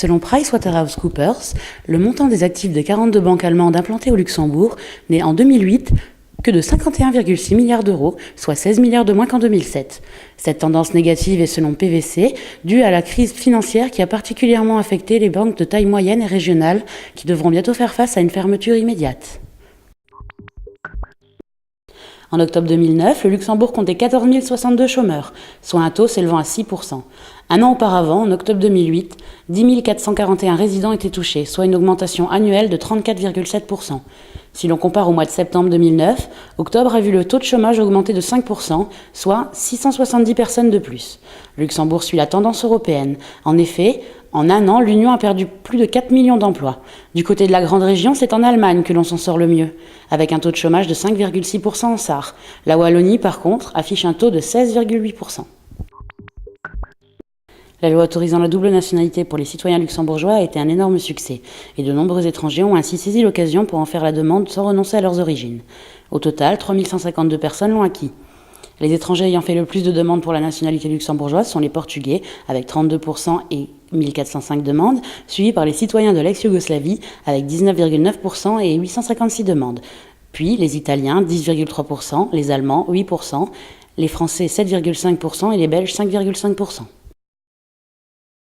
Selon PricewaterhouseCoopers, le montant des actifs des 42 banques allemandes implantées au Luxembourg n'est en 2008 que de 51,6 milliards d'euros, soit 16 milliards de moins qu'en 2007. Cette tendance négative est, selon PwC, due à la crise financière qui a particulièrement affecté les banques de taille moyenne et régionale qui devront bientôt faire face à une fermeture immédiate. En octobre 2009, le Luxembourg comptait 14 062 chômeurs, soit un taux s'élevant à 6%. Un an auparavant, en octobre 2008, 10 441 résidents étaient touchés, soit une augmentation annuelle de 34,7%. Si l'on compare au mois de septembre 2009, octobre a vu le taux de chômage augmenter de 5%, soit 670 personnes de plus. Le Luxembourg suit la tendance européenne. En effet, en un an, l'Union a perdu plus de 4 millions d'emplois. Du côté de la grande région, c'est en Allemagne que l'on s'en sort le mieux, avec un taux de chômage de 5,6% en Sarre. La Wallonie, par contre, affiche un taux de 16,8%. La loi autorisant la double nationalité pour les citoyens luxembourgeois a été un énorme succès, et de nombreux étrangers ont ainsi saisi l'occasion pour en faire la demande sans renoncer à leurs origines. Au total, 3 152 personnes l'ont acquis. Les étrangers ayant fait le plus de demandes pour la nationalité luxembourgeoise sont les Portugais, avec 32% et 1405 demandes, suivis par les citoyens de l'ex-Yougoslavie, avec 19,9% et 856 demandes. Puis les Italiens, 10,3%, les Allemands, 8%, les Français, 7,5% et les Belges, 5,5%.